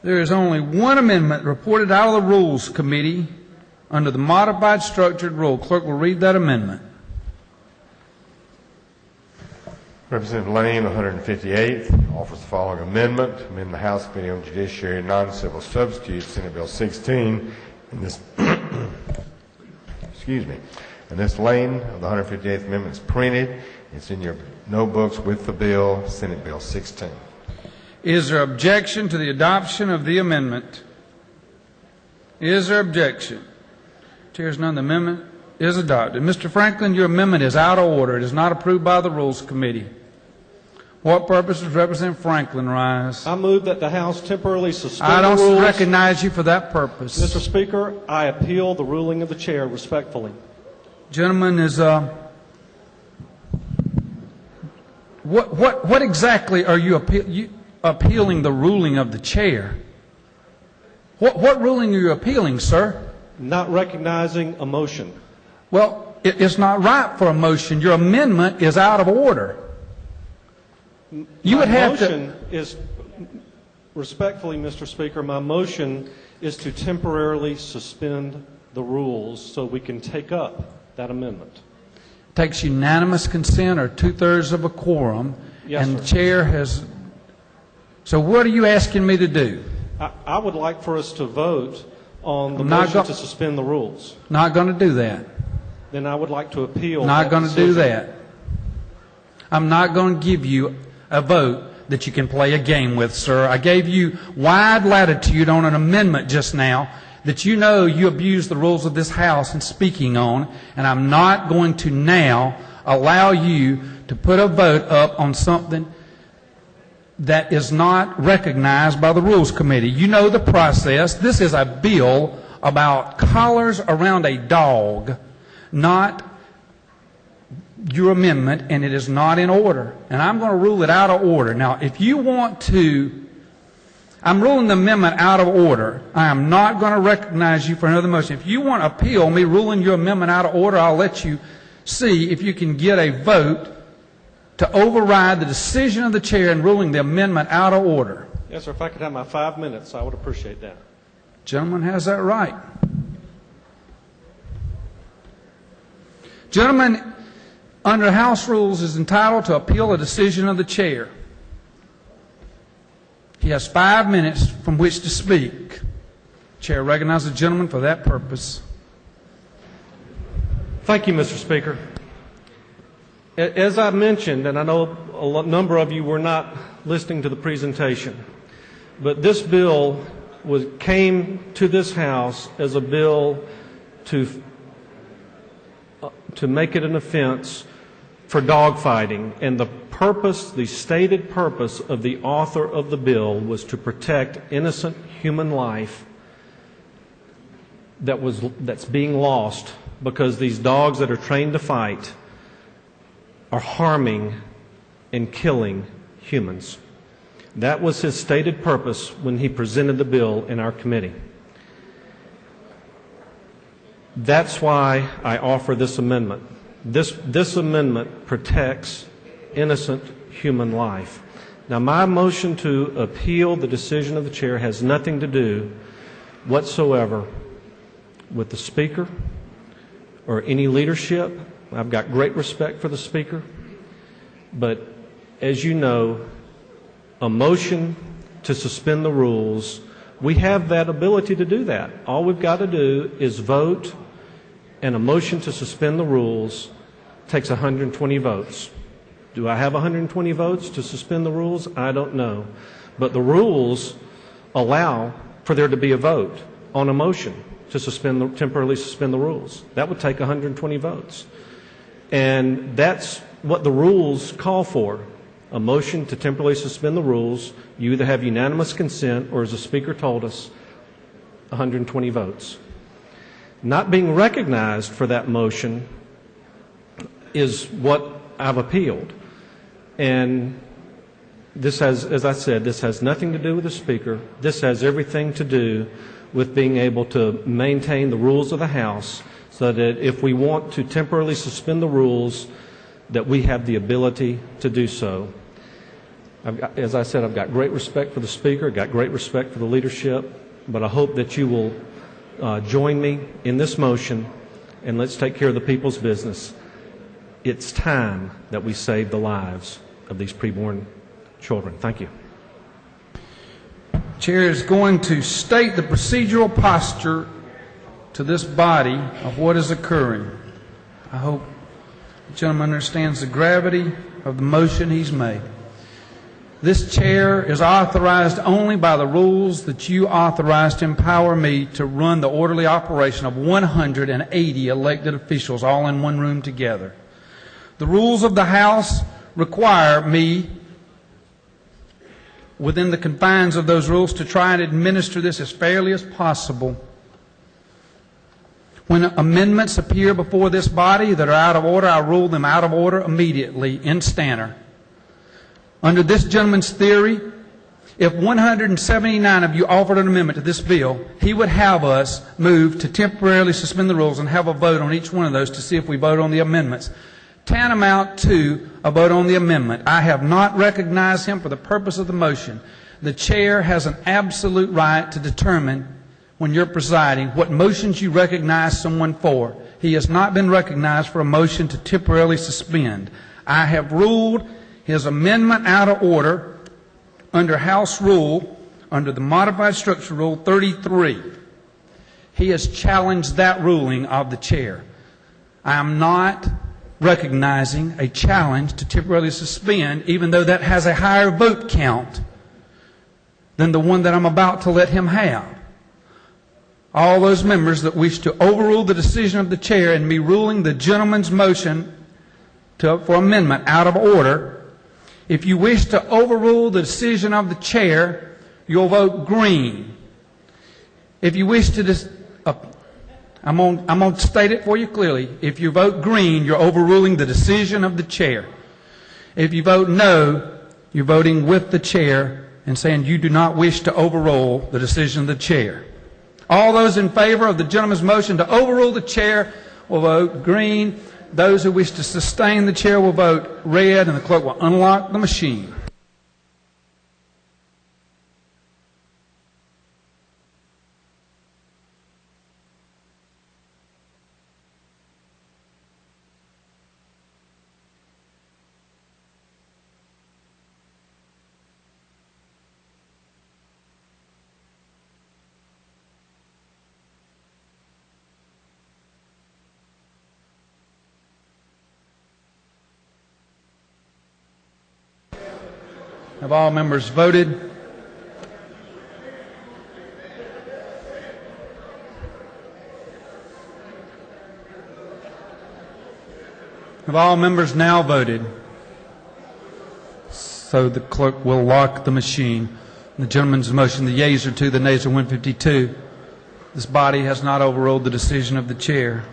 There is only one amendment reported out of the Rules Committee under the modified structured rule. Clerk will read that amendment. Representative Lane, 158th, offers the following amendment. Amend the House Committee on Judiciary and Non-Civil Substitutes, Senate Bill 16. In this, excuse me. And this Lane of the 158th Amendment is printed. It's in your notebooks with the bill, Senate Bill 16. Is there objection to the adoption of the amendment? Is there objection? Chairs none. The amendment is adopted. Mr. Franklin, your amendment is out of order. It is not approved by the Rules Committee. What purpose does Representative Franklin rise? I move that the House temporarily suspend the rules. I don't recognize you for that purpose. Mr. Speaker, I appeal the ruling of the chair respectfully. Gentleman is what exactly are you appealing the ruling of the chair? What ruling are you appealing, sir? Not recognizing a motion. Well, it's not right for a motion. Your amendment is out of order. You would have to. Respectfully, Mr. Speaker, my motion is to temporarily suspend the rules so we can take up that amendment. Takes unanimous consent or 2/3 of a quorum, yes, and sir. The chair has. So what are you asking me to do? I would like for us to vote on the motion to suspend the rules. Not going to do that. Then I would like to appeal. Not going to do that. I'm not going to give you a vote that you can play a game with, sir. I gave you wide latitude on an amendment just now that you know you abuse the rules of this House in speaking on, and I'm not going to now allow you to put a vote up on something that is not recognized by the Rules Committee. You know the process. This is a bill about collars around a dog, not your amendment, and it is not in order. And I'm going to rule it out of order. Now, if you want to, I'm ruling the amendment out of order. I am not going to recognize you for another motion. If you want to appeal me ruling your amendment out of order, I'll let you see if you can get a vote to override the decision of the chair in ruling the amendment out of order. Yes, sir. If I could have my 5 minutes, I would appreciate that. Gentleman has that right. Gentleman, under House rules, is entitled to appeal a decision of the chair. He has 5 minutes from which to speak. Chair recognizes the gentleman for that purpose. Thank you, Mr. Speaker. As I mentioned, and I know a number of you were not listening to the presentation, but this bill came to this House as a bill to make it an offense for dogfighting, and the stated purpose of the author of the bill was to protect innocent human life that's being lost because these dogs that are trained to fight are harming and killing humans. That was his stated purpose when he presented the bill in our committee. That's why I offer this amendment. This amendment protects innocent human life. Now, my motion to appeal the decision of the chair has nothing to do whatsoever with the Speaker or any leadership. I've got great respect for the Speaker, but as you know, a motion to suspend the rules, we have that ability to do that. All we've got to do is vote, and a motion to suspend the rules takes 120 votes. Do I have 120 votes to suspend the rules? I don't know. But the rules allow for there to be a vote on a motion to temporarily suspend the rules. That would take 120 votes. And that's what the rules call for. A motion to temporarily suspend the rules. You either have unanimous consent or, as the Speaker told us, 120 votes. Not being recognized for that motion is what I've appealed. And this has, as I said, this has nothing to do with the Speaker. This has everything to do with being able to maintain the rules of the House so that if we want to temporarily suspend the rules, that we have the ability to do so. As I said, I've got great respect for the speaker, got great respect for the leadership, but I hope that you will join me in this motion, and let's take care of the people's business. It's time that we save the lives of these preborn children. Thank you. Chair is going to state the procedural posture to this body of what is occurring. I hope the gentleman understands the gravity of the motion he's made. This chair is authorized only by the rules that you authorized to empower me to run the orderly operation of 180 elected officials all in one room together. The rules of the House require me, within the confines of those rules, to try and administer this as fairly as possible. When amendments appear before this body that are out of order, I rule them out of order immediately in stanner. Under this gentleman's theory, if 179 of you offered an amendment to this bill, he would have us move to temporarily suspend the rules and have a vote on each one of those to see if we vote on the amendments, tantamount to a vote on the amendment. I have not recognized him for the purpose of the motion. The chair has an absolute right to determine, when you're presiding, what motions you recognize someone for. He has not been recognized for a motion to temporarily suspend. I have ruled his amendment out of order under House Rule, under the Modified Structure Rule 33. He has challenged that ruling of the chair. I am not recognizing a challenge to temporarily suspend, even though that has a higher vote count than the one that I'm about to let him have. All those members that wish to overrule the decision of the chair and me ruling the gentleman's motion for amendment out of order, if you wish to overrule the decision of the chair, you'll vote green. If you wish to I'm going to state it for you clearly. If you vote green, you're overruling the decision of the chair. If you vote no, you're voting with the chair and saying you do not wish to overrule the decision of the chair. All those in favor of the gentleman's motion to overrule the chair will vote green. Those who wish to sustain the chair will vote red, and the clerk will unlock the machine. Have all members voted? Have all members now voted? So the clerk will lock the machine. The gentleman's motion, the yeas are 2, the nays are 152. This body has not overruled the decision of the chair.